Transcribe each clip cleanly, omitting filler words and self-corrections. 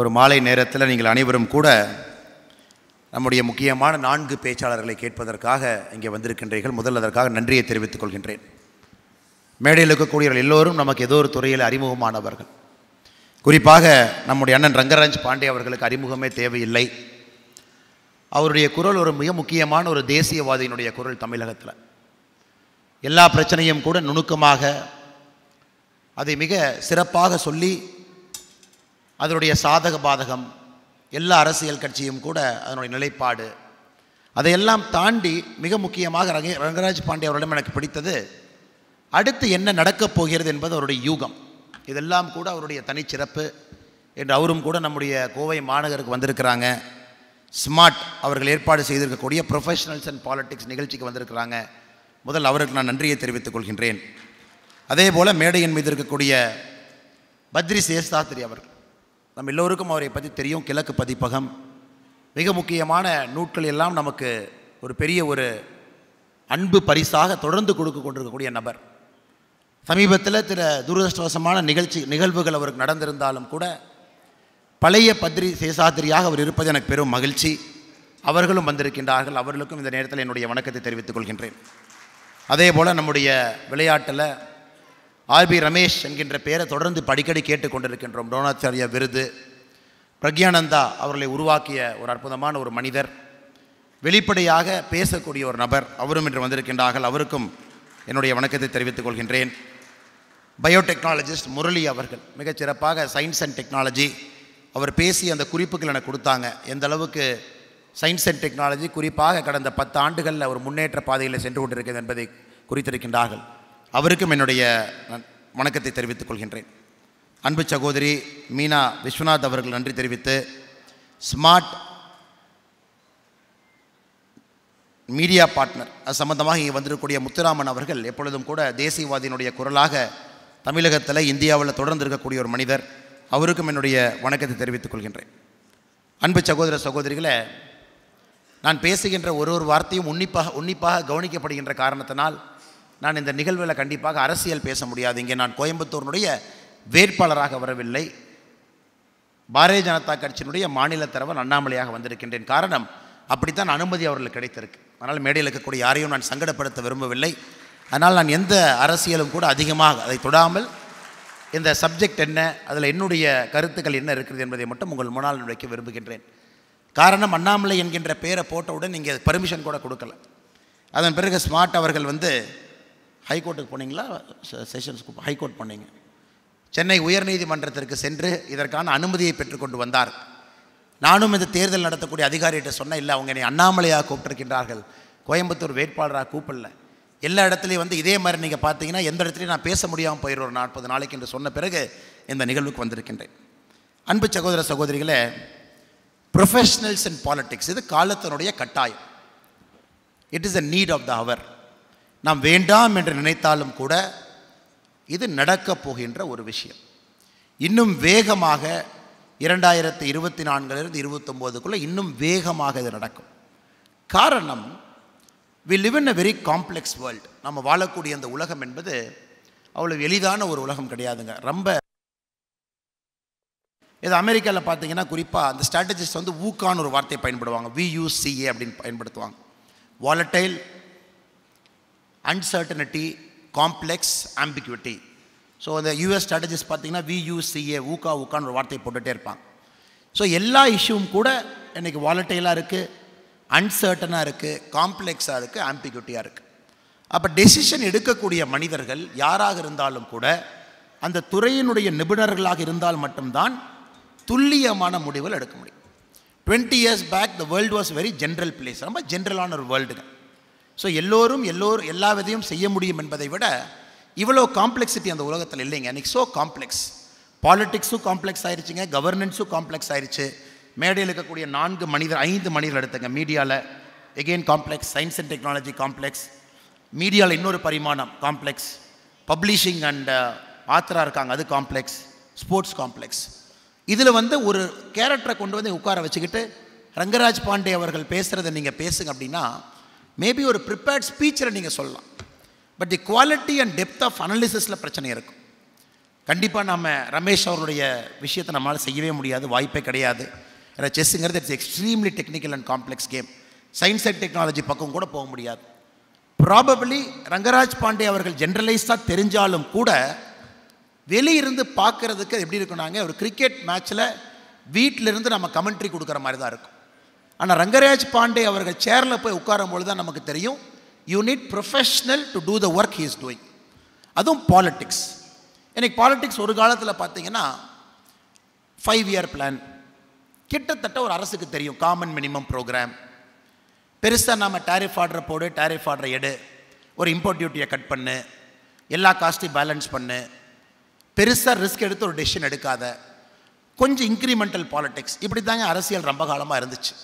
ஒரு மாலை நேரத்தில் நீங்கள் அனைவரும் கூட நம்முடைய முக்கியமான 4 பேச்சாளர்களை கேட்பதற்காக இங்கே வந்திருக்கின்றீர்கள். முதல் அதற்காக நன்றியை தெரிவித்துக் கொள்கின்றேன். மேடையில் இருக்கக்கூடியவர்கள் எல்லோரும் நமக்கு ஏதோ ஒரு துறையில் அறிமுகமானவர்கள். குறிப்பாக நம்முடைய அண்ணன் ரங்கராஜ் பாண்டே அவர்களுக்கு அறிமுகமே தேவையில்லை. அவருடைய குரல் ஒரு மிக முக்கியமான ஒரு தேசியவாதியினுடைய குரல். தமிழகத்தில் எல்லா பிரச்சனையும் கூட நுணுக்கமாக அதை மிக சிறப்பாக சொல்லி அதனுடைய சாதக பாதகம், எல்லா அரசியல் கட்சியும் கூட அதனுடைய நிலைப்பாடு, அதையெல்லாம் தாண்டி மிக முக்கியமாக ரங்கராஜ் பாண்டே அவரிடம் எனக்கு பிடித்தது அடுத்து என்ன நடக்கப் போகிறது என்பது அவருடைய யூகம். இதெல்லாம் கூட அவருடைய தனிச்சிறப்பு என்று அவரும் கூட நம்முடைய கோவை மாநகருக்கு வந்திருக்கிறாங்க. ஸ்மார்ட் அவர்கள் ஏற்பாடு செய்திருக்கக்கூடிய ப்ரொஃபஷனல்ஸ் அண்ட் பாலிடிக்ஸ் நிகழ்ச்சிக்கு வந்திருக்கிறாங்க. முதல் அவருக்கு நான் நன்றியை தெரிவித்துக் கொள்கின்றேன். அதே போல் மேடையின் மீது இருக்கக்கூடிய பத்ரி சேஷாத்ரி அவர்கள், நம்ம எல்லோருக்கும் அவரை பற்றி தெரியும். கிழக்கு பதிப்பகம் மிக முக்கியமான நூட்கள் எல்லாம் நமக்கு ஒரு பெரிய ஒரு அன்பு பரிசாக தொடர்ந்து கொடுக்க கொண்டிருக்கக்கூடிய நபர். சமீபத்தில் சில துரதிருஷ்டவசமான நிகழ்வுகள் அவருக்கு நடந்திருந்தாலும் கூட பழைய பத்ரி சேஷாத்ரியாக அவர் இருப்பது எனக்கு பெரும் மகிழ்ச்சி. அவர்களும் வந்திருக்கின்றார்கள். அவர்களுக்கும் இந்த நேரத்தில் என்னுடைய வணக்கத்தை தெரிவித்துக் கொள்கின்றேன். அதே போல் நம்முடைய விளையாட்டில் ஆர்பி ரமேஷ் என்கின்ற பெயரை தொடர்ந்து அடிக்கடி கேட்டுக்கொண்டிருக்கின்றோம். துரோணாச்சாரியா விருது, பிரக்யானந்தா அவர்களை உருவாக்கிய ஒரு அற்புதமான ஒரு மனிதர், வெளிப்படையாக பேசக்கூடிய ஒரு நபர், அவரும் இன்று வந்திருக்கின்றார்கள். அவருக்கும் என்னுடைய வணக்கத்தை தெரிவித்துக் கொள்கின்றேன். பயோடெக்னாலஜிஸ்ட் முரளி அவர்கள் மிகச்சிறப்பாக சயின்ஸ் அண்ட் டெக்னாலஜி அவர் பேசி அந்த குறிப்புகள் எனக்கு கொடுத்தாங்க. எந்த அளவுக்கு சயின்ஸ் அண்ட் டெக்னாலஜி குறிப்பாக கடந்த 10 ஆண்டுகளில் ஒரு முன்னேற்ற பாதையில் சென்று கொண்டிருக்கிறது என்பதை குறித்திருக்கின்றார்கள். அவருக்கும் என்னுடைய வணக்கத்தை தெரிவித்துக் கொள்கின்றேன். அன்பு சகோதரி மீனா விஸ்வநாத் அவர்கள் நன்றி தெரிவித்து, ஸ்மார்ட் மீடியா பார்ட்னர் அது சம்பந்தமாக இங்கே வந்திருக்கக்கூடிய முத்துராமன் அவர்கள் எப்பொழுதும் கூட தேசியவாதியினுடைய குரலாக தமிழகத்தில் இந்தியாவில் தொடர்ந்து இருக்கக்கூடிய ஒரு மனிதர். அவருக்கும் என்னுடைய வணக்கத்தை தெரிவித்துக் கொள்கின்றேன். அன்பு சகோதர சகோதரிகளை, நான் பேசுகின்ற ஒரு வார்த்தையும் உன்னிப்பாக கவனிக்கப்படுகின்ற காரணத்தினால் நான் இந்த நிகழ்வில் கண்டிப்பாக அரசியல் பேச முடியாது. இங்கே நான் கோயம்புத்தூரினுடைய வேட்பாளராக வரவில்லை, பாரதிய ஜனதா கட்சியினுடைய மாநில தலைவர் அண்ணாமலையாக வந்திருக்கின்றேன். காரணம், அப்படித்தான் அனுமதி அவர்களுக்கு கிடைத்திருக்கு. அதனால் மேடையில் இருக்கக்கூடிய யாரையும் நான் சங்கடப்படுத்த விரும்பவில்லை. அதனால் நான் எந்த அரசியலும் கூட அதிகமாக அதை தொடாமல் இந்த சப்ஜெக்ட் என்ன, அதில் என்னுடைய கருத்துக்கள் என்ன இருக்கிறது என்பதை மட்டும் உங்கள் முன்னால் வைக்க விரும்புகின்றேன். காரணம், அண்ணாமலை என்கின்ற பெயரை போட்டவுடன் நீங்கள் பர்மிஷன் கூட கொடுக்கல. அதன் பிறகு ஸ்மார்ட் அவர்கள் ஹைகோர்ட்டுக்கு போனீங்களா, செஷன்ஸ்க்கு ஹைகோர்ட் போனீங்க, சென்னை உயர்நீதிமன்றத்திற்கு சென்று இதற்கான அனுமதியை பெற்றுக்கொண்டு வந்தார். நானும் இந்த தேர்தல் நடத்தக்கூடிய அதிகாரிகிட்ட சொன்னேன், இல்லை அவங்க என்னை அண்ணாமலையாக கூப்பிட்டுருக்கின்றார்கள், கோயம்புத்தூர் வேட்பாளராக கூப்பிடல. எல்லா இடத்துலையும் இதே மாதிரி நீங்கள் பார்த்தீங்கன்னா எந்த இடத்துலையும் நான் பேச முடியாமல் போயிடுற ஒரு 40 நாளைக்கு என்று சொன்ன பிறகு இந்த நிகழ்வுக்கு வந்திருக்கின்றேன். அன்பு சகோதர சகோதரிகளே, ப்ரொஃபஷனல்ஸ் அண்ட் பாலிடிக்ஸ் இது காலத்தினுடைய கட்டாயம். It is a need of the hour. நாம் வேண்டாம் என்று நினைத்தாலும் கூட இது நடக்கப் போகின்ற ஒரு விஷயம். இன்னும் வேகமாக 2024 29க்குள்ளே இன்னும் வேகமாக இது நடக்கும். காரணம், we live in a very complex world. நம்ம வாழக்கூடிய அந்த உலகம் என்பது அவ்வளவு எளிதான ஒரு உலகம் கிடையாதுங்க. ரொம்ப இது அமெரிக்காவில் பார்த்தீங்கன்னா குறிப்பாக அந்த ஸ்ட்ராட்டஜிஸ்ட் ஊக்கான ஒரு வார்த்தையை பயன்படுவாங்க, VUCA அப்படின்னு பயன்படுத்துவாங்க. Volatile, uncertainty, complex, ஆம்பிகுவிட்டி. ஸோ அந்த US ஸ்ட்ராட்டஜிஸ்ட் பார்த்தீங்கன்னா VUCA ஊக்கான்னு ஒரு வார்த்தையை போட்டுகிட்டே இருப்பாங்க. ஸோ எல்லா இஷ்யூவும் கூட இன்றைக்கி வாலட்டைலாக இருக்குது, அன்சர்டனாக இருக்குது, காம்ப்ளெக்ஸாக இருக்குது, ஆம்பிகுவிட்டியாக இருக்குது. அப்போ டெசிஷன் எடுக்கக்கூடிய மனிதர்கள் யாராக இருந்தாலும் கூட அந்த துறையினுடைய நிபுணர்களாக இருந்தால் மட்டும்தான் துல்லியமான முடிவுகள் எடுக்க முடியும். 20 years back the world was very general place. ரொம்ப ஜென்ரலான ஒரு வேர்ல்டுங்க. ஸோ எல்லோரும் எல்லா விதையும் செய்ய முடியும் என்பதை விட இவ்வளோ காம்ப்ளெக்சிட்டி அந்த உலகத்தில் இல்லைங்க. அன்றைக்கி ஸோ காம்ப்ளெக்ஸ், பாலிட்டிக்ஸும் காம்ப்ளெக்ஸ் ஆயிடுச்சுங்க, கவர்னன்ஸும் காம்ப்ளெக்ஸ் ஆயிடுச்சு. மேடையில் இருக்கக்கூடிய 5 மனிதர் எடுத்துங்க. மீடியாவில் again complex, science and technology complex, மீடியாவில் இன்னொரு பரிமாணம் காம்ப்ளெக்ஸ், பப்ளிஷிங் அண்ட் ஆத்தராக இருக்காங்க அது காம்ப்ளெக்ஸ், ஸ்போர்ட்ஸ் காம்ப்ளெக்ஸ். இதில் ஒரு கேரக்டரை கொண்டு உட்கார வச்சுக்கிட்டு ரங்கராஜ் பாண்டே அவர்கள் பேசுகிறத நீங்கள் பேசுங்க அப்படின்னா மேபி ஒரு ப்ரிப்பேர்ட் ஸ்பீச்சில் நீங்கள் சொல்லலாம். But the quality and depth of அனாலிசிஸில் பிரச்சனை இருக்கும். கண்டிப்பாக நம்ம ரமேஷ் அவருடைய விஷயத்தை நம்மளால் செய்யவே முடியாது, வாய்ப்பே கிடையாது. ஏன்னா செஸ்ஸுங்கிறது it's extremely technical and complex game. Science and technology பக்கம் கூட போக முடியாது. ப்ராபபிளி ரங்கராஜ் பாண்டே அவர்கள் ஜென்ரலைஸ்டாக தெரிஞ்சாலும் கூட வெளியிருந்து பார்க்குறதுக்கு எப்படி இருக்குனாங்க, ஒரு கிரிக்கெட் மேட்ச்சில் வீட்டிலிருந்து நம்ம கமெண்ட்ரி கொடுக்குற மாதிரி தான் இருக்கும். ஆனால் ரங்கராஜ் பாண்டே அவர்கள் சேரில் போய் உட்காரும் பொழுது தான் நமக்கு தெரியும், you need professional to do the work he is doing. அதுவும் பாலிட்டிக்ஸ். எனக்கு பாலிட்டிக்ஸ் ஒரு காலத்தில் பார்த்தீங்கன்னா 5 இயர் பிளான் கிட்டத்தட்ட ஒரு அரசுக்கு தெரியும். காமன் மினிமம் ப்ரோக்ராம், பெருசாக நம்ம டேரிஃப் ஆர்டரை போடு, டேரிஃப் ஆர்டரை எடு, ஒரு இம்போர்ட் டியூட்டியை கட் பண்ணு, எல்லா காஸ்ட்டையும் பேலன்ஸ் பண்ணு, பெருசாக ரிஸ்க் எடுத்து ஒரு டெசிஷன் எடுக்காத, கொஞ்சம் இன்க்ரிமெண்டல் பாலிட்டிக்ஸ், இப்படி தாங்க அரசியல் ரொம்ப காலமாக இருந்துச்சு.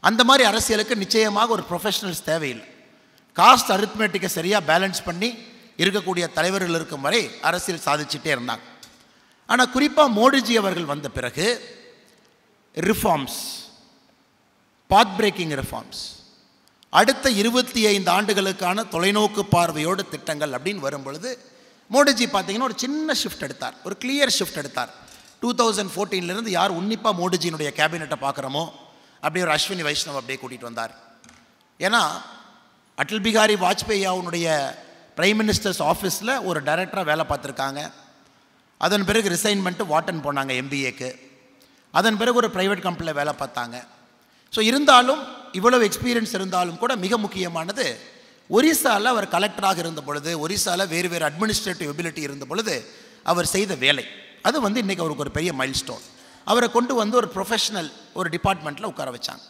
அந்த மாதிரி அரசியலுக்கு நிச்சயமாக ஒரு ப்ரொஃபஷனல்ஸ் தேவையில்லை. காஸ்ட் அரித்மெட்டிக்கை சரியாக பேலன்ஸ் பண்ணி இருக்கக்கூடிய தலைவர்கள் இருக்கும் வரை அரசியல் சாதிச்சுட்டே இருந்தாங்க. ஆனால் குறிப்பாக மோடிஜி அவர்கள் வந்த பிறகு ரிஃபார்ம்ஸ், பாத் பிரேக்கிங் ரிஃபார்ம்ஸ், அடுத்த 25 ஆண்டுகளுக்கான தொலைநோக்கு பார்வையோடு திட்டங்கள் அப்படின்னு வரும் பொழுது மோடிஜி பார்த்தீங்கன்னா ஒரு சின்ன ஷிஃப்ட் எடுத்தார், ஒரு கிளியர் ஷிஃப்ட் எடுத்தார். 2014 யார் உன்னிப்பாக மோடிஜியினுடைய கேபினெட்டை பார்க்குறோமோ அப்படியே ஒரு அஸ்வினி வைஷ்ணவ் அப்படியே கூட்டிகிட்டு வந்தார். ஏன்னா அடல் பிகாரி வாஜ்பேயி அவனுடைய பிரைம் மினிஸ்டர்ஸ் ஆஃபீஸில் ஒரு டைரக்டராக வேலை பார்த்துருக்காங்க. அதன் பிறகு ரிசைன்மெண்ட்டு வாட்டன் போனாங்க MBAக்கு. அதன் பிறகு ஒரு ப்ரைவேட் கம்பெனியில் வேலை பார்த்தாங்க. ஸோ இருந்தாலும் இவ்வளவு எக்ஸ்பீரியன்ஸ் இருந்தாலும் கூட மிக முக்கியமானது ஒரிசாவில் அவர் கலெக்டராக இருந்த பொழுது, ஒரிசாவில் வேறு வேறு அட்மினிஸ்ட்ரேட்டிவ் எபிலிட்டி இருந்த பொழுது அவர் செய்த வேலை, அது இன்றைக்கி அவருக்கு ஒரு பெரிய மைல்ஸ்டோன். அவரை கொண்டு ஒரு ப்ரொஃபஷனல் ஒரு டிபார்ட்மெண்ட்டில் உட்கார வச்சாங்க.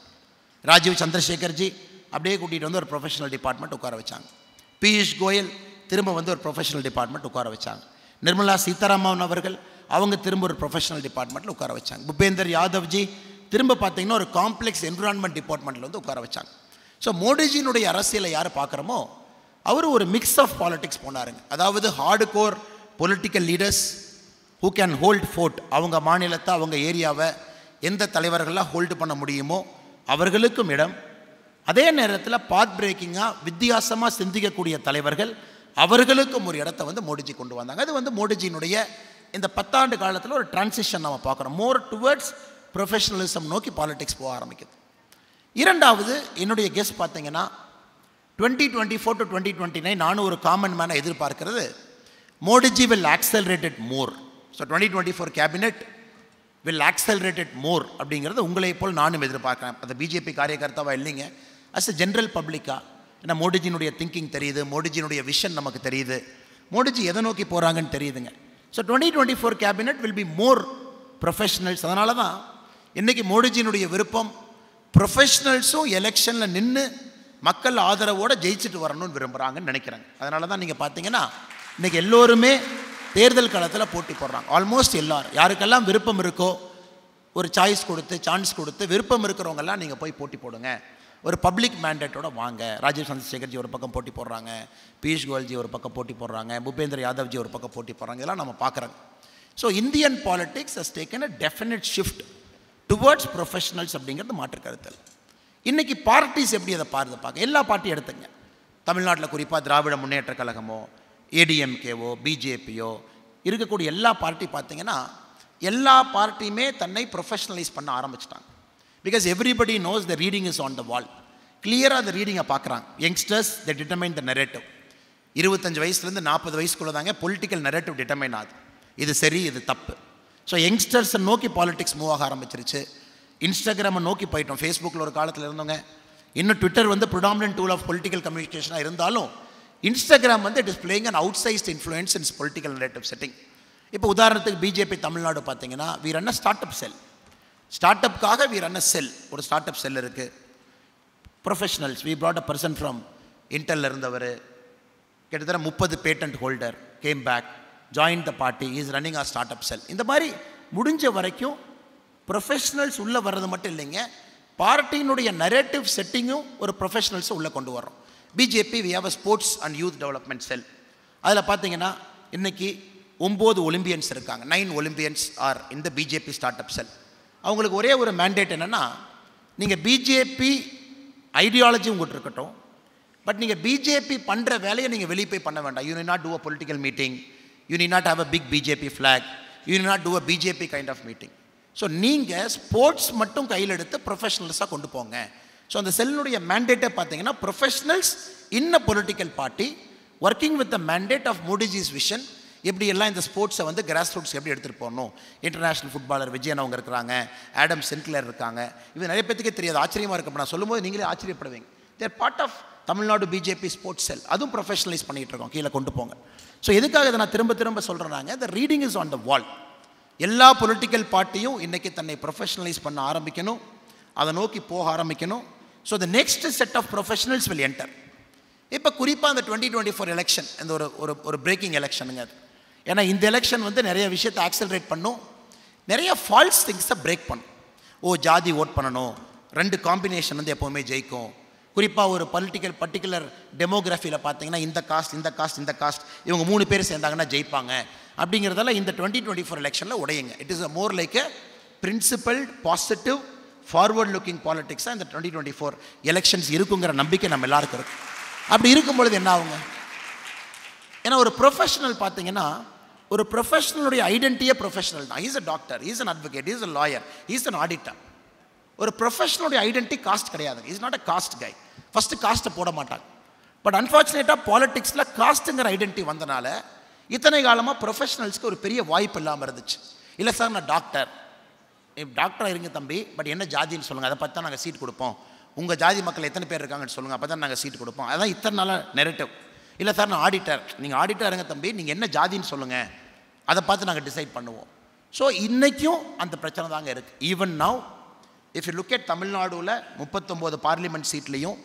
ராஜீவ் சந்திரசேகர்ஜி அப்படியே கூட்டிகிட்டு ஒரு ப்ரொஃபஷனல் டிபார்ட்மெண்ட் உட்கார வச்சாங்க. பியூஷ் கோயல் திரும்ப ஒரு ப்ரொஃபஷனல் டிபார்ட்மெண்ட் உட்கார வச்சாங்க. நிர்மலா சீதாராமன் அவர்கள் அவங்க திரும்ப ஒரு ப்ரொஃபஷனல் டிபார்ட்மெண்ட்டில் உட்கார வச்சாங்க. பூபேந்தர் யாதவ்ஜி திரும்ப பார்த்தீங்கன்னா ஒரு காம்ப்ளெக்ஸ் என்விரான்மெண்ட் டிபார்ட்மெண்ட்டில் உட்கார வச்சாங்க. ஸோ மோடிஜியினுடைய அரசியலை யார் பார்க்குறோமோ அவர் ஒரு மிக்ஸ் ஆஃப் பாலிட்டிக்ஸ் போனாருங்க. அதாவது hard core political leaders who can hold fort, அவங்க மாநிலத்தை அவங்க ஏரியாவை எந்த தலைவர்களாக ஹோல்டு பண்ண முடியுமோ அவர்களுக்கும் இடம், அதே நேரத்தில் பாத் பிரேக்கிங்காக வித்தியாசமாக சிந்திக்கக்கூடிய தலைவர்கள் அவர்களுக்கும் ஒரு இடத்த மோடிஜி கொண்டு வந்தாங்க. அது மோடிஜியினுடைய இந்த 10 ஆண்டு காலத்தில் ஒரு டிரான்சிஷன் நம்ம பார்க்குறோம். மோர் டுவர்ட்ஸ் ப்ரொஃபஷனலிசம் நோக்கி பாலிடிக்ஸ் போக ஆரம்பிக்குது. இரண்டாவது என்னுடைய கெஸ் பார்த்தீங்கன்னா 2024 to 2029 நானும் ஒரு காமன் மேனை எதிர்பார்க்கிறது, Modiji will accelerated more. So 2024 cabinet will accelerated more அப்படிங்கிறது உங்களை போல் நானும் எதிர்பார்க்குறேன். அந்த பிஜேபி காரியகர்த்தாவாக இல்லைங்க, அஸ் எ ஜென்ரல் பப்ளிக்காக. ஏன்னா மோடிஜியினுடைய திங்கிங் தெரியுது, மோடிஜியினுடைய விஷன் நமக்கு தெரியுது, மோடிஜி எதை நோக்கி போகிறாங்கன்னு தெரியுதுங்க. So 2024 cabinet will be more professionals. அதனால தான் இன்றைக்கி மோடிஜியினுடைய விருப்பம் ப்ரொஃபஷனல்ஸும் எலெக்ஷனில் நின்று மக்கள் ஆதரவோடு ஜெயிச்சுட்டு வரணும்னு விரும்புகிறாங்கன்னு நினைக்கிறாங்க. அதனால தான் நீங்கள் பார்த்தீங்கன்னா இன்றைக்கி எல்லோருமே தேர்தல் காலத்தில் போட்டி போடுறாங்க. ஆல்மோஸ்ட் எல்லாரும் யாருக்கெல்லாம் விருப்பம் இருக்கோ ஒரு சாய்ஸ் கொடுத்து சான்ஸ் கொடுத்து விருப்பம் இருக்கிறவங்கெல்லாம் நீங்கள் போய் போட்டி போடுங்க, ஒரு பப்ளிக் மேண்டேட்டோட வாங்க. ராஜீவ் சந்திரசேகர்ஜி ஒரு பக்கம் போட்டி போடுறாங்க, பியூஷ் கோயல்ஜி ஒரு பக்கம் போட்டி போடுறாங்க, பூபேந்தர் யாதவ்ஜி ஒரு பக்கம் போட்டி போடுறாங்க. இதெல்லாம் நம்ம பார்க்குறோங்க. So Indian politics has taken a definite shift towards professionals அப்படிங்கிறது மாற்று கருத்தல். இன்றைக்கி பார்ட்டிஸ் எப்படி அதை பார்க்க எல்லா பார்ட்டியும் எடுத்துங்க. தமிழ்நாட்டில் குறிப்பாக திராவிட முன்னேற்ற கழகமோ ஏடிஎம்கேவோ பிஜேபியோ இருக்கக்கூடிய எல்லா பார்ட்டி பார்த்திங்கன்னா எல்லா பார்ட்டியுமே தன்னை ப்ரொஃபஷனலைஸ் பண்ண ஆரம்பிச்சிட்டாங்க. Because everybody knows the reading is on the wall. கிளியராக அந்த ரீடிங்கை பார்க்குறாங்க. Youngsters the determine the narrative. 25 வயசுலேருந்து 40 வயசுக்குள்ளே தாங்க பொலிட்டிக்கல் நெரேட்டிவ் டிட்டர்மைன் ஆகுது. இது சரி, இது தப்பு. ஸோ யங்ஸ்டர்ஸை நோக்கி பாலிட்டிக்ஸ் மூவ் ஆக ஆரம்பிச்சிருச்சு. இன்ஸ்டாகிராமை நோக்கி போயிட்டோம். ஃபேஸ்புக்கில் ஒரு காலத்தில் இருந்தவங்க, இன்னும் Twitter predominant tool of political கம்யூனிகேஷனாக இருந்தாலும் Instagram it is playing an outsized influence in political narrative setting. இப்போ உதாரணத்துக்கு பிஜேபி தமிழ்நாடு பார்த்தீங்கன்னா we run a start up cell. ஸ்டார்ட் அப்காக வி ரன் அ செல். ஒரு ஸ்டார்ட் அப் செல் இருக்குது. Professionals we brought a person from இன்டெல்ல இருந்தவர், கிட்டத்தட்ட 30 patent holder came back, join the party, is running our start up cell. இந்த மாதிரி முடிஞ்ச வரைக்கும் ப்ரொஃபஷனல்ஸ் உள்ளே வர்றது மட்டும் இல்லைங்க, பார்ட்டியினுடைய நரேட்டிவ் செட்டிங்கும் ஒரு ப்ரொஃபஷனல்ஸை உள்ளே கொண்டு வரோம். BJP we have a sports and youth development cell. அதில் பார்த்தீங்கன்னா இன்றைக்கி 9 ஒலிம்பியன்ஸ் இருக்காங்க. 9 ஒலிம்பியன்ஸ் ஆர் இந்த பிஜேபி ஸ்டார்ட் அப் செல். அவங்களுக்கு ஒரே ஒரு மேண்டேட் என்னென்னா, நீங்கள் பிஜேபி ஐடியாலஜி உங்கள்கிட்ட இருக்கட்டும், பட் நீங்கள் பிஜேபி பண்ணுற வேலையை நீங்கள் வெளியே போய் பண்ண வேண்டாம். You will not do a political meeting, you need not have a big BJP flag, you need not do a BJP kind of meeting. So நீங்கள் ஸ்போர்ட்ஸ் மட்டும் கையில் எடுத்து ப்ரொஃபஷனல்ஸாக கொண்டு போங்க. ஸோ அந்த செல்லுடைய மேண்டேட்டை பார்த்தீங்கன்னா professionals in a political party working with the mandate of Modiji's vision. எப்படி எல்லாம் இந்த ஸ்போர்ட்ஸை வந்து கிராஸ் ரூட்ஸ் எப்படி எடுத்துகிட்டு போகணும். இன்டர்நேஷ்னல் ஃபுட்பாலர் விஜயன் அவங்க இருக்கிறாங்க, ஆடம் சென்க்லர் இருக்காங்க. இது நிறைய பேத்துக்கே தெரியாது, ஆச்சரியமாக இருக்கப்போ நான் சொல்லும்போது நீங்களே ஆச்சரியப்படுவீங்க. Their part of Tamil Nadu BJP sports cell. அதுவும் ப்ரொஃபஷனலைஸ் பண்ணிகிட்டு இருக்கோம், கீழே கொண்டு போங்க. ஸோ எதுக்காக இதை நான் திரும்ப சொல்கிறேன்னாங்க, the reading is on the wall. எல்லா பொலிட்டிக்கல் பார்ட்டியும் இன்றைக்கி தன்னை ப்ரொஃபஷனலைஸ் பண்ண ஆரம்பிக்கணும், அதை நோக்கி போக ஆரம்பிக்கணும். So the next set of professionals will enter. இப்போ குறிப்பாக அந்த 2024 எலெக்ஷன் இந்த ஒரு பிரேக்கிங் எலெக்ஷனுங்க அது. ஏன்னா இந்த எலெக்ஷன் வந்து நிறைய விஷயத்தை ஆக்சலரேட் பண்ணும், நிறைய ஃபால்ஸ் திங்ஸை பிரேக் பண்ணும். ஜாதி ஓட் பண்ணணும், 2 காம்பினேஷன் வந்து எப்போவுமே ஜெயிக்கும். குறிப்பாக ஒரு பர்டிகுலர் டெமோகிராஃபியில் பார்த்தீங்கன்னா இந்த காஸ்ட் இவங்க 3 பேர் சேர்ந்தாங்கன்னா ஜெயிப்பாங்க அப்படிங்கிறதெல்லாம் இந்த 2024 எலெக்ஷனில் உடையுங்க. It is a more like a principled positive forward looking பாலிடிக்ஸாக இந்த 2024 எலெக்ஷன்ஸ் இருக்குங்கிற நம்பிக்கை நம்ம எல்லாருக்கும் இருக்கு. அப்படி இருக்கும்பொழுது என்ன ஆகுங்க, ஏன்னா ஒரு ப்ரொஃபஷனல் பார்த்தீங்கன்னா ஒரு ப்ரொஃபஷனலுடைய ஐடென்டிட்டியே ப்ரொஃபஷனல் தான். Is a doctor, is an advocate, is a lawyer, is an auditor. ஒரு ப்ரொஃபஷனலுடைய ஐடென்டிட்டி காஸ்ட் கிடையாது. Is not a cost guy. First காஸ்ட்டை போட மாட்டாங்க. பட் அன்ஃபார்ச்சுனேட்டாக பாலிடிக்ஸில் காஸ்ட்டுங்கிற ஐடென்டிட்டி வந்தனால இத்தனை காலமாக ப்ரொஃபஷனல்ஸ்க்கு ஒரு பெரிய வாய்ப்பு இல்லாமல் இருந்துச்சு. இல்லை சார் நான் டாக்டராக இருங்க தம்பி, பட் என்ன ஜாதின்னு சொல்லுங்கள், அதை பார்த்து தான் நாங்கள் சீட் கொடுப்போம். உங்கள் ஜாதி மக்கள் எத்தனை பேர் இருக்காங்கன்னு சொல்லுங்கள், அப்போ தான் நாங்கள் சீட் கொடுப்போம். அதான் இத்தனை நாளாக நெரேட்டிவ். இல்லை சார் நான் ஆடிட்டர், நீங்கள் ஆடிட்டர் இருங்க தம்பி, நீங்கள் என்ன ஜாதின்னு சொல்லுங்கள், அதை பார்த்து நாங்கள் டிசைட் பண்ணுவோம். ஸோ இன்றைக்கும் அந்த பிரச்சனை தாங்க இருக்குது. Even now if you look at தமிழ்நாடுல 39 பார்லிமெண்ட் சீட்லேயும்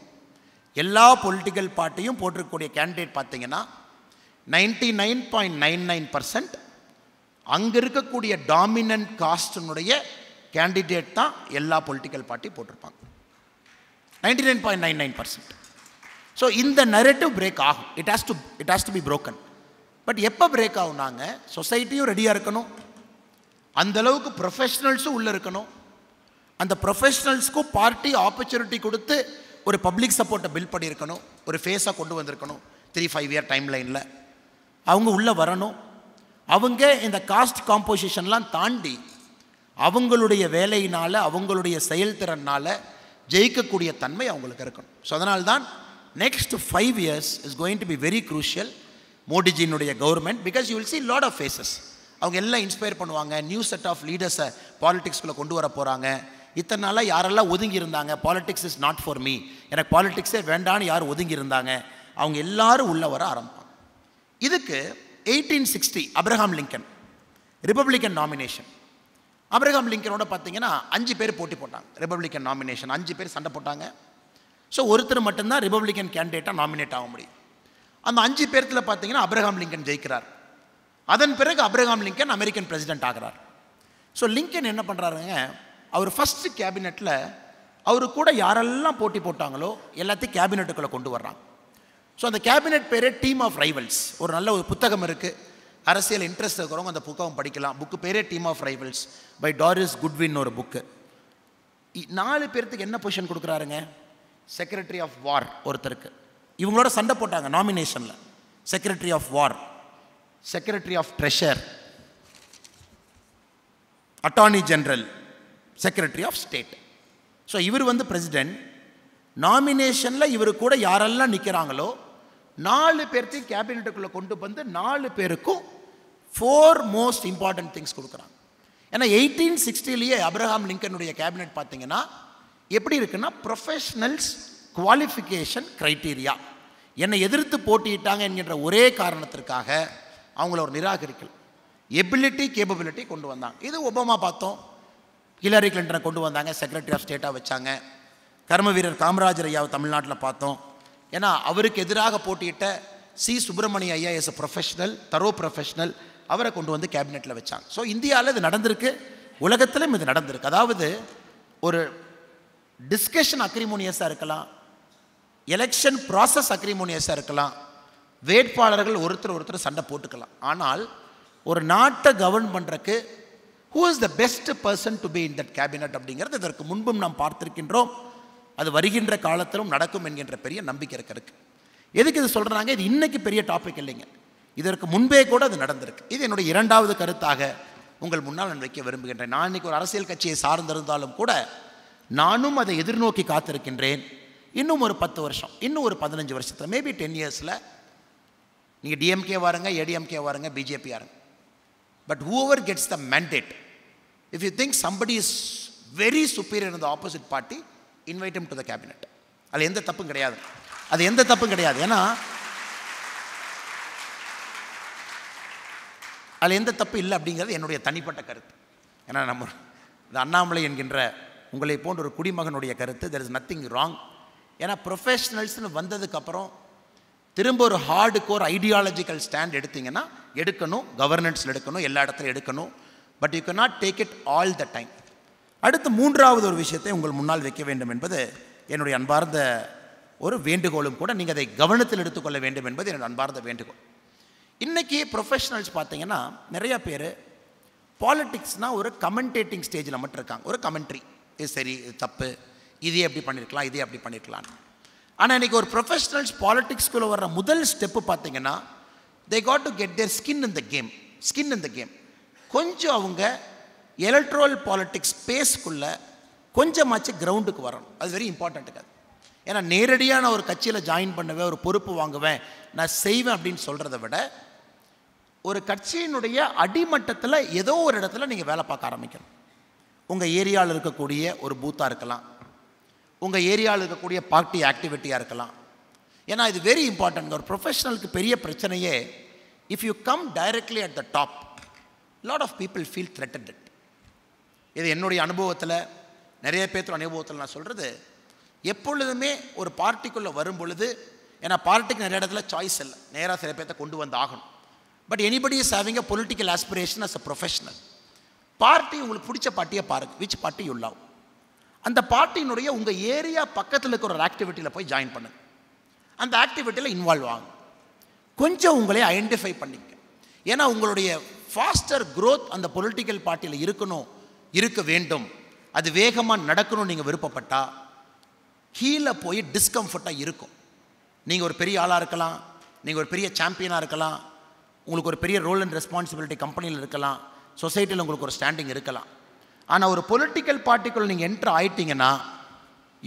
எல்லா பொலிட்டிக்கல் பார்ட்டியும் போட்டிருக்கக்கூடிய கேண்டிடேட் பார்த்தீங்கன்னா 99.99% அங்கே இருக்கக்கூடிய டாமினன்ட் காஸ்டினுடைய கேண்டிடேட் தான் எல்லா பொலிட்டிக்கல் பார்ட்டி போட்டிருப்பாங்க. 99.99%. ஸோ இந்த நரேட்டிவ் பிரேக் ஆகும். It has to be broken. But எப்போ பிரேக் ஆகுனாங்க, சொசைட்டியும் ரெடியாக இருக்கணும், அந்தளவுக்கு ப்ரொஃபஷனல்ஸும் உள்ளே இருக்கணும். அந்த ப்ரொஃபஷனல்ஸ்க்கும் பார்ட்டி ஆப்பர்ச்சுனிட்டி கொடுத்து ஒரு பப்ளிக் சப்போர்ட்டை பில்ட் பண்ணியிருக்கணும், ஒரு ஃபேஸாக கொண்டு வந்திருக்கணும். 3-5 இயர் டைம் லைனில் அவங்க உள்ளே வரணும். அவங்க இந்த காஸ்ட் காம்போசிஷன்லாம் தாண்டி அவங்களுடைய வேலையினால் அவங்களுடைய செயல்திறனால் ஜெயிக்கக்கூடிய தன்மை அவங்களுக்கு இருக்கணும். ஸோ அதனால்தான் next 5 years is going to be very crucial. மோடிஜியினுடைய government, because you will see lot of faces. அவங்க எல்லாம் இன்ஸ்பயர் பண்ணுவாங்க, நியூ செட் ஆஃப் லீடர்ஸை பாலிடிக்ஸ்குள்ளே கொண்டு வர போகிறாங்க. இத்தனை நாளாக யாரெல்லாம் ஒதுங்கி இருந்தாங்க, politics is not for me, எனக்கு பாலிடிக்ஸே வேண்டான்னு யார் ஒதுங்கி இருந்தாங்க, அவங்க எல்லாரும் உள்ளே வர ஆரம்பிப்பாங்க. இதுக்கு 1860 Abraham Lincoln Republican nomination. Abraham லிங்கனோட பார்த்தீங்கன்னா 5 பேர் போட்டி போட்டாங்க. ரிப்பப்ளிக்கன் நாமினேஷன் 5 பேர் சண்டை போட்டாங்க. ஸோ ஒருத்தர் மட்டும்தான் ரிப்பப்ளிக்கன் கேண்டிடேட்டாக நாமினேட் ஆக முடியும். அந்த 5 பேர்த்தில் பார்த்தீங்கன்னா அப்ரஹாம் லிங்கன் ஜெயிக்கிறார். அதன் பிறகு அப்ரஹாம் லிங்கன் அமெரிக்கன் பிரசிடென்ட் ஆகிறார். ஸோ லிங்கன் என்ன பண்ணுறாருங்க, அவர் ஃபஸ்ட்டு கேபினெட்டில் அவரு கூட யாரெல்லாம் போட்டி போட்டாங்களோ எல்லாத்தையும் கேபினெட்டுக்குள்ளே கொண்டு வர்றாங்க. ஸோ அந்த கேபினெட் பேரே டீம் ஆஃப் ரைவல்ஸ். ஒரு நல்ல ஒரு புத்தகம் இருக்குது, அரசியல் இன்ட்ரெஸ்ட் இருக்கிறவங்க அந்த புத்தகம் படிக்கலாம். புக்கு பேரே team of rivals by Doris Goodwin ஒரு புக்கு. 4 பேர்த்துக்கு என்ன பொசிஷன் கொடுக்குறாருங்க, செக்ரட்டரி ஆஃப் வார் ஒருத்தருக்கு. இவங்களோட சண்டை போட்டாங்க நாமினேஷனில். Secretary of war, secretary of treasure, attorney general, secretary of state. So இவர் வந்து பிரசிடென்ட். நாமினேஷனில் இவர் கூட யாரெல்லாம் நிற்கிறாங்களோ 4 பேர்த்தையும் கேபினெட்டுக்குள்ளே கொண்டு வந்து 4 பேருக்கும் 4 மோஸ்ட் இம்பார்ட்டன்ட் திங்ஸ் கொடுக்குறாங்க. ஏன்னா 1860 அப்ரஹாம் லிங்கனுடைய கேபினெட் பார்த்தீங்கன்னா எப்படி இருக்குன்னா, ப்ரொஃபஷனல்ஸ் குவாலிஃபிகேஷன் க்ரைட்டீரியா. என்னை எதிர்த்து போட்டியிட்டாங்க என்கின்ற ஒரே காரணத்திற்காக அவங்கள ஒரு நிராகரிக்கல், எபிலிட்டி கேப்பபிலிட்டி கொண்டு வந்தாங்க. இது ஒபாமா பார்த்தோம், ஹிலரி கிளின்டனை கொண்டு வந்தாங்க, செக்ரட்டரி ஆஃப் ஸ்டேட்டாக வச்சாங்க. கர்ம வீரர் காமராஜர் ஐயாவை தமிழ்நாட்டில் பார்த்தோம். ஏன்னா அவருக்கு எதிராக போட்டியிட்ட சி சுப்பிரமணிய ஐயா இஸ் அ ப்ரொஃபஷனல், தரோ ப்ரொஃபஷனல், அவரை கொண்டு வந்து கேபினெட்டில் வச்சாங்க. ஸோ இந்தியாவில் இது நடந்திருக்கு, உலகத்திலும் இது நடந்திருக்கு. அதாவது ஒரு டிஸ்கஷன் அக்ரிமோனியஸாக இருக்கலாம், எலெக்ஷன் ப்ராசஸ் அக்ரிமோனியஸாக இருக்கலாம், வேட்பாளர்கள் ஒருத்தர் சண்டை போட்டுக்கலாம். ஆனால் ஒரு நாட்டை கவர்ன் பண்ணுறக்கு who is the best person to be in that cabinet அப்படிங்கிறது இதற்கு முன்பும் நாம் பார்த்திருக்கின்றோம். அது வருகின்ற காலத்திலும் நடக்கும் என்கின்ற பெரிய நம்பிக்கை இருக்கு. எதுக்கு இது சொல்கிறாங்க, இது இன்னைக்கு பெரிய டாபிக் இல்லைங்க. இதற்கு முன்பே கூட அது நடந்திருக்கு. இது என்னுடைய இரண்டாவது கருத்தாக உங்கள் முன்னால் நான் வைக்க விரும்புகின்றேன். நான் இன்றைக்கி ஒரு அரசியல் கட்சியை சார்ந்திருந்தாலும் கூட நானும் அதை எதிர்நோக்கி காத்திருக்கின்றேன். இன்னும் ஒரு 10 வருஷம், இன்னும் ஒரு 15 வருஷத்தில், மேபி 10 இயர்ஸில் நீங்கள் டிஎம்கே வாருங்க, ஏடிஎம்கே வாருங்க, பிஜேபி வாருங்க, but whoever gets the mandate, if you think somebody is very superior in the opposite party, invite him to the cabinet. அது எந்த தப்பும் கிடையாது, அது எந்த தப்பும் கிடையாது. ஏன்னா அதில் எந்த தப்பு இல்லை அப்படிங்கிறது என்னுடைய தனிப்பட்ட கருத்து. ஏன்னா நம்ம இந்த அண்ணாமலை என்கின்ற உங்களை போன்ற ஒரு குடிமகனுடைய கருத்து, there is nothing wrong. ஏன்னா ப்ரொஃபஷனல்ஸ்னு வந்ததுக்கப்புறம் திரும்ப ஒரு ஹார்டு கோர் ஐடியாலஜிக்கல் ஸ்டாண்ட் எடுத்தீங்கன்னா எடுக்கணும், கவர்னன்ஸில் எடுக்கணும், எல்லா இடத்துலையும் எடுக்கணும், but you can not take it all the time. அடுத்து மூன்றாவது ஒரு விஷயத்தை உங்கள் முன்னால் வைக்க வேண்டும் என்பது என்னுடைய அன்பார்ந்த ஒரு வேண்டுகோளும் கூட. நீங்கள் அதை கவனத்தில் எடுத்துக்கொள்ள வேண்டும் என்பது என்னுடைய அன்பார்ந்த வேண்டுகோள். இன்றைக்கி ப்ரொஃபஷனல்ஸ் பார்த்தீங்கன்னா நிறையா பேர் பாலிட்டிக்ஸ்னால் ஒரு கமெண்டேட்டிங் ஸ்டேஜில் மட்டும் இருக்காங்க. ஒரு கமெண்ட்ரி, இது சரி, இது தப்பு, இதே எப்படி பண்ணியிருக்கலாம், இதே அப்படி பண்ணியிருக்கலாம். ஆனால் இன்றைக்கி ஒரு ப்ரொஃபஷனல்ஸ் பாலிட்டிக்ஸ்குள்ளே வர்ற முதல் ஸ்டெப்பு பார்த்தீங்கன்னா they got to get their skin in the game. கொஞ்சம் அவங்க எலக்ட்ரல் பாலிட்டிக்ஸ் ஸ்பேஸ்க்குள்ளே கொஞ்சமாச்சு கிரவுண்டுக்கு வரணும். அது வெரி இம்பார்ட்டண்ட்டுக்கு. அது ஏன்னா நேரடியாக நான் ஒரு கட்சியில் ஜாயின் பண்ணுவேன், ஒரு பொறுப்பு வாங்குவேன், நான் செய்வேன் அப்படின்னு சொல்கிறத விட ஒரு கட்சியினுடைய அடிமட்டத்தில் ஏதோ ஒரு இடத்துல நீங்கள் வேலை பார்க்க ஆரம்பிக்கணும். உங்கள் ஏரியாவில் இருக்கக்கூடிய ஒரு பூத்தாக இருக்கலாம், உங்கள் ஏரியாவில் இருக்கக்கூடிய பார்ட்டி ஆக்டிவிட்டியாக இருக்கலாம். ஏன்னா இது வெரி இம்பார்ட்டன்ட். ஒரு ப்ரொஃபஷனலுக்கு பெரிய பிரச்சனையே, if you come directly at the top, lot of people feel threatened. இது என்னுடைய அனுபவத்தில், நிறைய பேர்த்தோட அனுபவத்தில் நான் சொல்கிறது, எப்பொழுதுமே ஒரு பார்ட்டிக்குள்ளே வரும் பொழுது, ஏன்னா பார்ட்டிக்கு நிறைய இடத்துல சாய்ஸ் இல்லை, நேராக சில பேர்த்த கொண்டு வந்து ஆகணும். But anybody is having a political aspiration as a professional. Party உங்களுக்கு பிடிச்ச பார்ட்டியை பாருங்கள், விச் பார்ட்டி யூ லவ். அந்த பார்ட்டியினுடைய உங்கள் ஏரியா பக்கத்தில் இருக்கிற ஒரு ஆக்டிவிட்டியில் போய் ஜாயின் பண்ணுங்க, அந்த ஆக்டிவிட்டியில் இன்வால்வ் ஆகும், கொஞ்சம் உங்களே ஐடென்டிஃபை பண்ணிக்க. ஏன்னா உங்களுடைய ஃபாஸ்டர் க்ரோத் அந்த பொலிட்டிக்கல் பார்ட்டியில் இருக்க வேண்டும், அது வேகமாக நடக்கணும்னு நீங்கள் விருப்பப்பட்டால் கீழே போய் டிஸ்கம்ஃபர்ட்டாக இருக்கும். நீங்கள் ஒரு பெரிய ஆளாக இருக்கலாம், நீங்கள் ஒரு பெரிய சாம்பியனாக இருக்கலாம், உங்களுக்கு ஒரு பெரிய ரோல் அண்ட் ரெஸ்பான்சிபிலிட்டி கம்பெனியில் இருக்கலாம், சொசைட்டியில் உங்களுக்கு ஒரு ஸ்டாண்டிங் இருக்கலாம். ஆனால் ஒரு பொலிட்டிக்கல் பார்ட்டிக்குள்ள நீங்கள் என்ட்ரு ஆகிட்டீங்கன்னா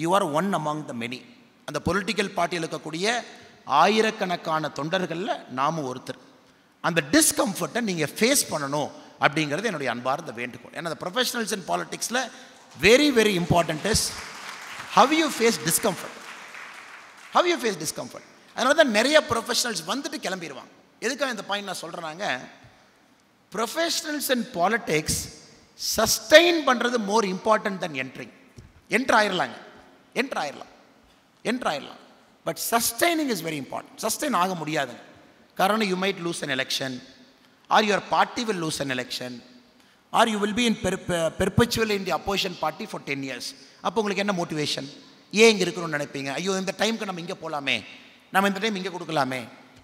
you are one among the many. அந்த பொலிட்டிக்கல் பார்ட்டியில் இருக்கக்கூடிய ஆயிரக்கணக்கான தொண்டர்களில் நாமும் ஒருத்தர். அந்த டிஸ்கம்ஃபர்ட்டை நீங்கள் ஃபேஸ் பண்ணணும் அப்படிங்கிறது என்னுடைய அன்பார்ந்த வேண்டுகோள். ஏன்னா ப்ரொஃபஷனல்ஸ் இன் பாலிட்டிக்ஸில் very very important is how you face discomfort. அதனால தான் நிறைய ப்ரொஃபஷனல்ஸ் வந்துட்டு கிளம்பிடுவாங்க. எதுக்காக இந்த பாயிண்ட் நான் சொல்கிறேன்னாங்க, ப்ரொஃபஷனல்ஸ் இன் பாலிட்டிக்ஸ் சஸ்டெயின் பண்ணுறது more important than entering. Entry ஆயிடலாம், but sustaining is very important. Sustain ஆக முடியாதுங்க. காரணம், you might lose an election, or your party will lose an election, or you will be in perpetually in the opposition party for 10 years. அப்போ உங்களுக்கு என்ன motivation? ஏன் இங்கே இருக்கணும்னு நினைப்பீங்க? ஐயோ, இந்த டைமுக்கு நம்ம இங்கே போகலாமே, நம்ம இந்த டைம் இங்கே கொடுக்கலாமே,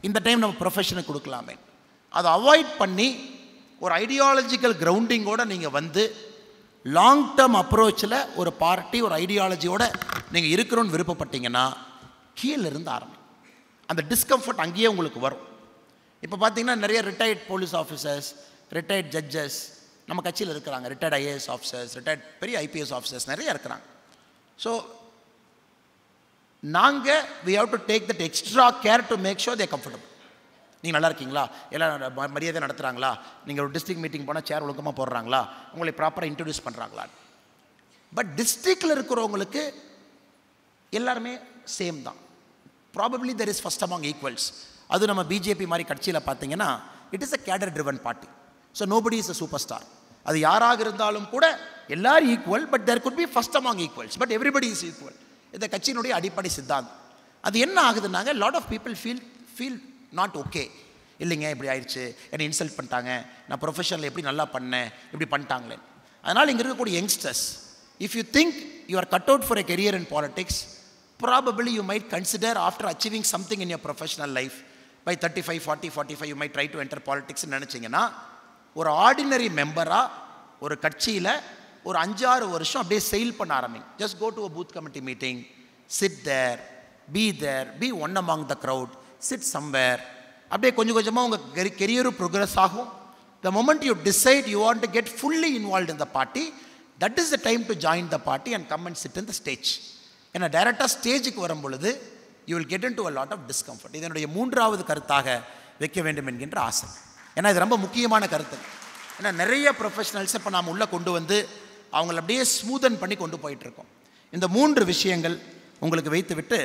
இந்த டைம் நம்ம ப்ரொஃபஷனுக்கு கொடுக்கலாமே. அதை அவாய்ட் பண்ணி ஒரு ஐடியாலஜிக்கல் கிரவுண்டிங்கோடு நீங்கள் வந்து லாங் டேர்ம் அப்ரோச்சில் ஒரு பார்ட்டி, ஒரு ஐடியாலஜியோடு நீங்கள் இருக்கணும்னு விருப்பப்பட்டீங்கன்னா கீழேருந்து ஆரம்பி. அந்த டிஸ்கம்ஃபர்ட் அங்கேயே உங்களுக்கு வரும். இப்போ பார்த்தீங்கன்னா நிறைய retired police officers, retired judges நம்ம கட்சியில் இருக்கிறாங்க, ரிட்டையர்ட் ஐஏஎஸ் ஆஃபீஸர்ஸ், ரிட்டையர்ட் பெரிய ஐபிஎஸ் ஆஃபீஸர்ஸ் நிறைய இருக்கிறாங்க. ஸோ நாங்கள் we have to take that extra care to make sure they are comfortable. நீங்கள் நல்லா இருக்கீங்களா, எல்லாம் மரியாதை நடத்துகிறாங்களா, நீங்கள் ஒரு டிஸ்ட்ரிக்ட் மீட்டிங் போனால் சேர் ஒழுக்கமாக போடுறாங்களா, உங்களை ப்ராப்பராக இன்ட்ரடியூஸ் பண்ணுறாங்களா. பட் டிஸ்ட்ரிக்டில் இருக்கிறவங்களுக்கு எல்லாருமே சேம் தான். Probably there is first among equals. அது நம்ம பிஜேபி மாதிரி கட்சியில் பார்த்தீங்கன்னா it is a cadre driven party. So nobody is a superstar. அது யாராக இருந்தாலும் கூட எல்லாரும் equal, but there could be first among equals, but everybody is equal. இந்த கட்சியினுடைய அடிப்படை சித்தாந்தம். அது என்ன ஆகுதுன்னாங்க, lot of people feel not okay. இல்லைங்க, இப்படி ஆயிடுச்சு, என்னை இன்சல்ட் பண்ணிட்டாங்க, நான் ப்ரொஃபஷனில் எப்படி நல்லா பண்ணேன், இப்படி பண்ணிட்டாங்களே. அதனால் இங்கே இருக்கக்கூடிய youngsters, if you think you are cut out for a career in politics, probably you might consider after achieving something in your professional life by 35, 40, 45 you might try to enter politics ன்னு நினச்சிங்கன்னா ஒரு ordinary மெம்பராக ஒரு கட்சியில் ஒரு 5-6 வருஷம் அப்படியே sail பண்ண ஆரம்பிங்க. Just go to a booth committee meeting, sit there, be one among the crowd, sit somewhere, அப்படியே கொஞ்சம் கொஞ்சமாக உங்கள் கெரியரும் ப்ரோக்ரஸ் ஆகும். The moment you decide you want to get fully involved in the party, that is the time to join the party and come and sit in the stage. ஏன்னா டைரெக்டாக ஸ்டேஜுக்கு வரும் பொழுது you will get into a lot of discomfort. இதனுடைய மூன்றாவது கருத்தாக வைக்க வேண்டும் என்கின்ற ஆசை. ஏன்னா இது ரொம்ப முக்கியமான கருத்து. ஏன்னா நிறைய ப்ரொஃபஷனல்ஸ் இப்போ நாம் உள்ளே கொண்டு வந்து அவங்கள அப்படியே ஸ்மூதன் பண்ணி கொண்டு போயிட்டுருக்கோம். இந்த 3 விஷயங்கள் உங்களுக்கு வைத்து விட்டு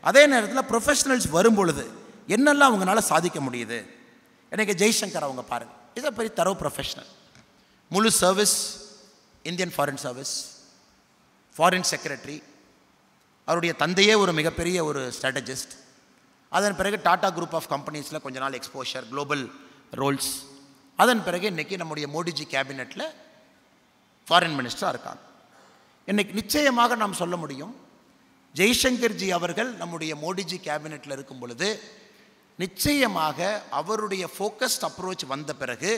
அதே நேரத்தில் ப்ரொஃபஷனல்ஸ் வரும் பொழுது என்னெல்லாம் அவங்களால சாதிக்க முடியுது. எனக்கு ஜெய்சங்கர் அவங்க பாருங்கள், இஸ் அ வெரி தரோ ப்ரொஃபஷனல். முழு service, Indian foreign service, foreign secretary, அவருடைய தந்தையே ஒரு மிகப்பெரிய ஒரு ஸ்ட்ராட்டஜிஸ்ட். அதன் பிறகு டாடா குரூப் ஆஃப் கம்பெனிஸில் கொஞ்ச நாள் எக்ஸ்போஷர், குளோபல் ரோல்ஸ். அதன் பிறகு இன்றைக்கி நம்முடைய மோடிஜி கேபினெட்டில் ஃபாரின் மினிஸ்டராக இருக்காங்க. இன்றைக்கி நிச்சயமாக நாம் சொல்ல முடியும், ஜெய்சங்கர்ஜி அவர்கள் நம்முடைய மோடிஜி கேபினெட்டில் இருக்கும் பொழுது நிச்சயமாக அவருடைய ஃபோக்கஸ்ட் அப்ரோச் வந்த பிறகு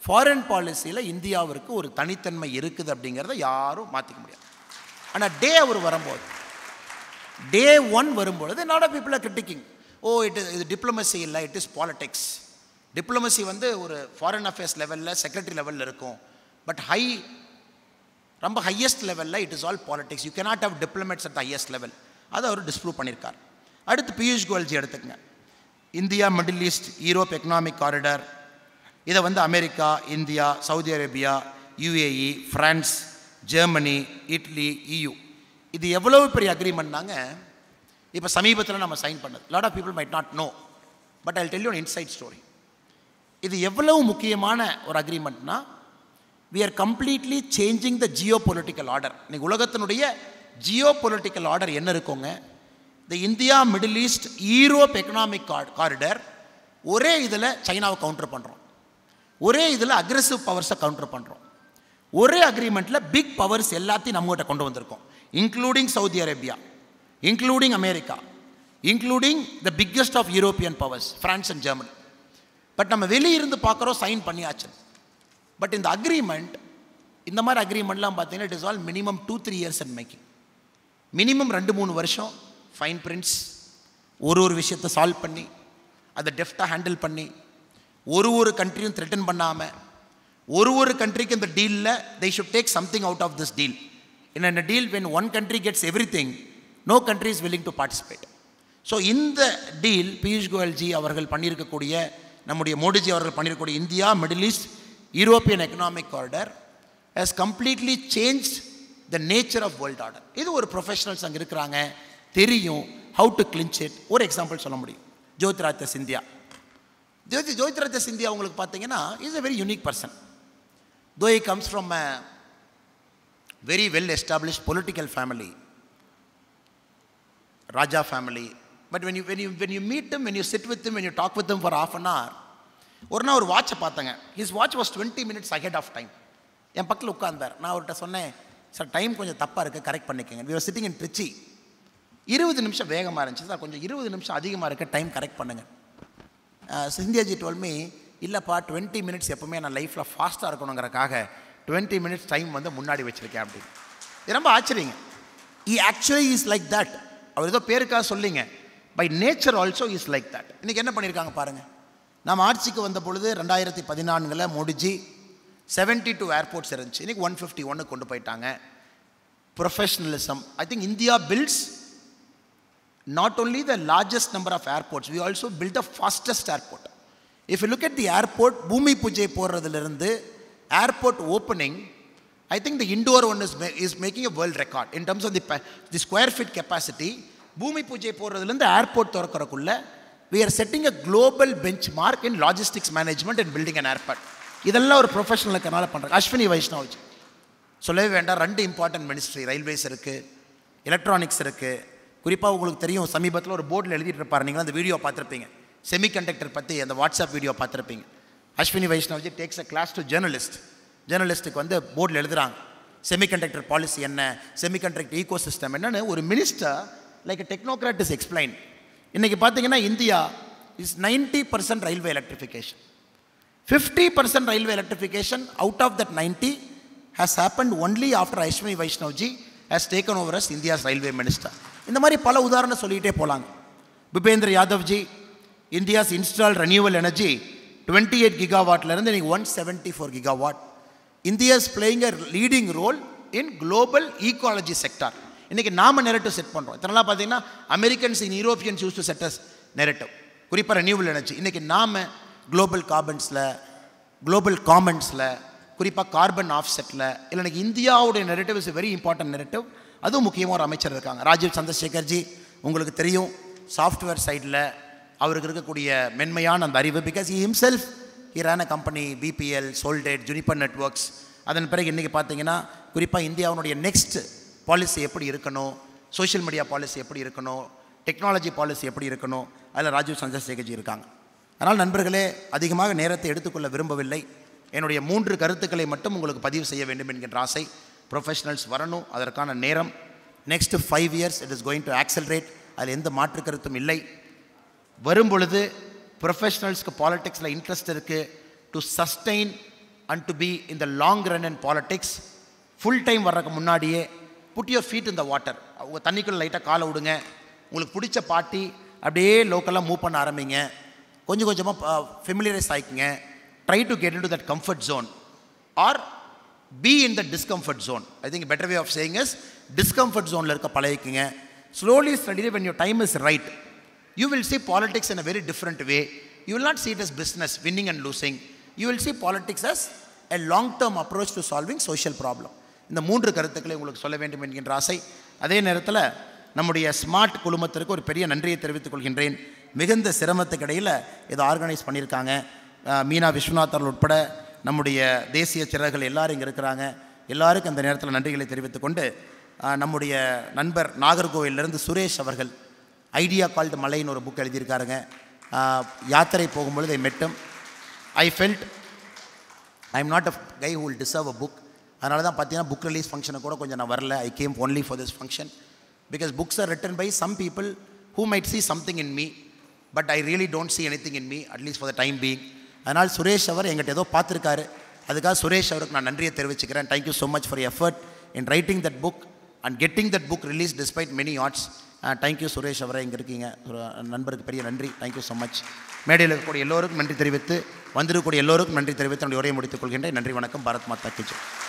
ஃபாரின் பாலிசியில் இந்தியாவிற்கு ஒரு தனித்தன்மை இருக்குது அப்படிங்கிறத யாரும் மாற்றிக்க முடியாது. ஆனால் அவர் வரும்போது டே 1 வரும்பொழுது lot of people are critiquing, இது டிப்ளமசி இல்லை, இட் இஸ் பாலிடிக்ஸ். டிப்ளமசி ஒரு ஃபாரின் அஃபேர்ஸ் லெவலில் செக்ரட்டரி லெவலில் இருக்கும். பட் ரொம்ப ஹையஸ்ட் லெவலில் it is all politics. You cannot have diplomats at the highest level. அதை அவர் டிஸ்ப்ரூவ் பண்ணியிருக்கார். அடுத்து பியூஷ் கோயல்ஜி எடுத்துக்கங்க. India middle east Europe economic corridor, இதை America, India, Saudi Arabia, UAE, France, Germany, Italy, EU, இது எவ்வளவு பெரிய அக்ரிமெண்ட்னாங்க. இப்போ சமீபத்தில் நம்ம சைன் பண்ணது. Lot of people might not know, but I tell you inside story. இது எவ்வளவு முக்கியமான ஒரு அக்ரிமெண்ட்னா, we are completely changing the geopolitical order. இன்னைக்கு உலகத்தினுடைய geopolitical order என்ன இருக்குங்க? the India Middle East Europe economic corridor, ஒரே இதில் சைனாவை கவுண்டர் பண்ணுறோம், ஒரே இதில் அக்ரெசிவ் பவர்ஸை கவுண்டர் பண்ணுறோம், ஒரே அக்ரிமெண்ட்டில் பிக் பவர்ஸ் எல்லாத்தையும் நம்மகிட்ட கொண்டு வந்திருக்கோம், including Saudi Arabia, including America, including the biggest of European powers France and Germany. But நம்ம வெளியிருந்து பார்க்குறோம், சைன் பண்ணியாச்சு. பட் இந்த அக்ரிமெண்ட், இந்த மாதிரி அக்ரிமெண்ட்லாம் பார்த்தீங்கன்னா it is all minimum 2-3 years and making. Minimum 2-3 வருஷம் ஃபைன் பிரிண்ட்ஸ், ஒரு விஷயத்தை சால்வ் பண்ணி அதை டெஃப்டாக ஹேண்டில் பண்ணி, ஒரு கண்ட்ரியும் த்ரெட்டன் பண்ணாமல், ஒரு கண்ட்ரிக்கு இந்த டீலில் they should take something out of this deal. In a deal when one country gets everything, no country is willing to participate. So இந்த டீல் பியூஷ் கோயல்ஜி அவர்கள் பண்ணியிருக்கக்கூடிய, நம்முடைய மோடிஜி அவர்கள் பண்ணியிருக்கக்கூடிய India middle east European economic corridor has completely changed the nature of world order. இது ஒரு professionals அங்கே இருக்கிறாங்க, தெரியும் how to clinch it. ஒரு எக்ஸாம்பிள் சொல்ல முடியும், ஜோதிராதித்ய சிந்தியா. ஜோதிராதித்ய சிந்தியா உங்களுக்கு பார்த்தீங்கன்னா is a very unique person. Though he comes from a very well established political family, Raja family, but when you meet him, when you sit with him, when you talk with him for half an hour, ஒரு நாள் ஒரு வாட்சை பார்த்தேங்க. his watch was 20 minutes ahead of time. என் பக்கத்தில் உட்கார்ந்தார். நான் அவர்கிட்ட சொன்னேன், சார் டைம் கொஞ்சம் தப்பாக இருக்குது, கரெக்ட் பண்ணிக்கங்க. we were sitting in Trichy. 20 நிமிஷம் வேகமாக இருந்துச்சு சார், கொஞ்சம் 20 நிமிஷம் அதிகமாக இருக்க, டைம் கரெக்ட் பண்ணுங்கள். சிந்தியாஜி told me, இல்லைப்பா 20 மினிட்ஸ் எப்போவுமே நான் லைஃப்பில் ஃபாஸ்ட்டாக இருக்கணுங்கிறக்காக 20 மினிட்ஸ் டைம் முன்னாடி வச்சுருக்கேன் அப்படின்னு. இது ரொம்ப ஆச்சரியங்க. he actually is like that. அவர் ஏதோ பேருக்காக சொல்லிங்க, by nature also is like that. இன்றைக்கி என்ன பண்ணியிருக்காங்க பாருங்கள். நம்ம ஆட்சிக்கு வந்த பொழுது 2014 மோடிஜி 72 ஏர்போர்ட்ஸ் இருந்துச்சு, இன்றைக்கி 151 கொண்டு போயிட்டாங்க. Professionalism. I think India builds not only the largest number of airports, we also built the fastest airport. If you look at the airport, பூமி பூஜை போடுறதுலேருந்து airport opening, I think the indoor one is making a world record in terms of the square feet capacity. பூமி பூஜை போடுறதுலேருந்து airport திறக்கிறக்குள்ள we are setting a global benchmark in logistics management and building an airport. இதெல்லாம் ஒரு ப்ரொஃபஷனலுக்குனால பண்ணுறாங்க. அஸ்வினி வைஷ்ணவ்ஜி சொல்லவே வேண்டாம். 2 important ministry, railways இருக்குது, electronics இருக்குது. குறிப்பாக உங்களுக்கு தெரியும், சமீபத்தில் ஒரு போர்டில் எழுதிட்டு இருப்பார், நீங்கள் அந்த வீடியோ பார்த்துருப்பீங்க, செமிகண்டக்டர் பற்றி அந்த வாட்ஸ்அப் வீடியோ பார்த்துருப்பீங்க. Ashwini Vaishnavji takes a class to ஜேர்னலிஸ்ட்டுக்கு போர்டில் எழுதுகிறாங்க செமிகண்டக்டர் பாலிசி என்ன, செமிகண்டக்டர் ஈகோ சிஸ்டம் என்னன்னு ஒரு minister like a technocrat is explain. இன்றைக்கி பார்த்தீங்கன்னா India is 90% railway electrification, 50% railway electrification. Out of that 90 has happened only after Ashwini Vaishnavji has taken over as India's railway minister. இந்த மாதிரி பல உதாரணம் சொல்லிகிட்டே போகலாங்க. Bhupendra Yadavji India's install renewal energy 28 கிகாவாட்லேருந்து இன்னைக்கு 174 gigawatt. India is playing a leading role in global ecology sector. இன்றைக்கி நாம நெரட்டிவ் செட் பண்ணுறோம். இதனால் பார்த்தீங்கன்னா Americans in Europeans use to set as narrative, குறிப்பாக ரெனியூவல் எனர்ஜி. இன்றைக்கி நாம் குளோபல் கார்பன்ஸில், குளோபல் காமன்ஸில், குறிப்பாக கார்பன் ஆஃப்செட்டில் இல்லை, இன்றைக்கி இந்தியாவுடைய narrative is very important narrative. அதுவும் முக்கியமாக ஒரு அமைச்சர் இருக்காங்க, ராஜீவ் சந்திரசேகர்ஜி. உங்களுக்கு தெரியும், சாஃப்ட்வேர் சைடில் அவருக்கு இருக்கக்கூடிய மென்மையான அந்த அறிவு. Because he himself he run a company, BPL, sold it, Juniper Networks. அதன் பிறகு இன்றைக்கி பார்த்தீங்கன்னா குறிப்பாக இந்தியாவுடைய நெக்ஸ்ட் பாலிசி எப்படி இருக்கணும், சோஷியல் மீடியா பாலிசி எப்படி இருக்கணும், டெக்னாலஜி பாலிசி எப்படி இருக்கணும், அதில் ராஜீவ் சந்திரசேகர்ஜி இருக்காங்க. அதனால் நண்பர்களே, அதிகமாக நேரத்தை எடுத்துக்கொள்ள விரும்பவில்லை. என்னுடைய 3 கருத்துக்களை மட்டும் உங்களுக்கு பதிவு செய்ய வேண்டும் என்கின்ற ஆசை. ப்ரொஃபஷனல்ஸ் வரணும், அதற்கான நேரம் next 5 years it is going to accelerate. அதில் எந்த மாற்று கருத்தும் இல்லை. வரும் பொழுது ப்ரொஃபஷனல்ஸ்க்கு பாலிடிக்ஸில் இன்ட்ரெஸ்ட் இருக்குது. To sustain and to be in the long run and politics, full time வர்றதுக்கு முன்னாடியே put your feet in the water. உங்கள் தண்ணிக்குள்ளே லைட்டாக காலை விடுங்க. உங்களுக்கு பிடிச்ச பார்ட்டி அப்படியே லோக்கலாக மூவ் பண்ண ஆரம்பிங்க. கொஞ்சம் கொஞ்சமாக ஃபெமிலியரைஸ் ஆகிக்குங்க. Try to get into that comfort zone or be in the discomfort zone. I think better way of saying is discomfort ஜோனில் இருக்க பழகிக்குங்க. Slowly study when your time is right. You will see politics in a very different way. You will not see it as business, winning and losing. You will see politics as a long-term approach to solving social problem. இந்த 3 கருத்துக்களை உங்களுக்கு சொல்ல வேண்டும் என்கின்ற ஆசை. அதே நேரத்தில் நம்முடைய ஸ்மார்ட் குழுமத்திற்கு ஒரு பெரிய நன்றியை தெரிவித்துக் கொள்கின்றேன். மிகுந்த சிரமத்துக்கு இடையில் இதை ஆர்கனைஸ் பண்ணியிருக்காங்க. மீனா விஸ்வநாதர்கள் உட்பட நம்முடைய தேசிய சிறகுகள் எல்லாரும் இங்கே இருக்கிறாங்க. எல்லாருக்கும் அந்த நேரத்தில் நன்றிகளை தெரிவித்துக் கொண்டு, நம்முடைய நண்பர் நாகர்கோவிலிருந்து சுரேஷ் அவர்கள் ஐடியா கால்டு மலைன்னு ஒரு புக் எழுதியிருக்காருங்க. யாத்திரை போகும்பொழுது I met him. I felt I am not a guy who will deserve a book. அதனால தான் பார்த்தீங்கன்னா புக் ரிலீஸ் ஃபங்க்ஷனை கூட கொஞ்சம் நான் வரல. I came only for this function because books are written by some people who might see something in me, but I really don't see anything in me, at least for the time being. அதனால் சுரேஷ் அவர் எங்கிட்ட ஏதோ பார்த்துருக்காரு. அதுக்காக சுரேஷ் அவருக்கு நான் நன்றியை தெரிவிச்சுக்கிறேன். Thank you so much for effort in writing that book and getting that book release despite many arts. Thank you Suresh அவரை, இங்கே இருக்கீங்க. ஒரு நண்பருக்கு பெரிய நன்றி. Thank you so much. மேடையில் இருக்கக்கூடிய எல்லோருக்கும் நன்றி தெரிவித்து, வந்திருக்கக்கூடிய எல்லோருக்கும் நன்றி தெரிவித்து என்னுடைய உரையை முடித்துக் கொள்கின்றேன். நன்றி, வணக்கம். பாரத் மாதா கி ஜெய்.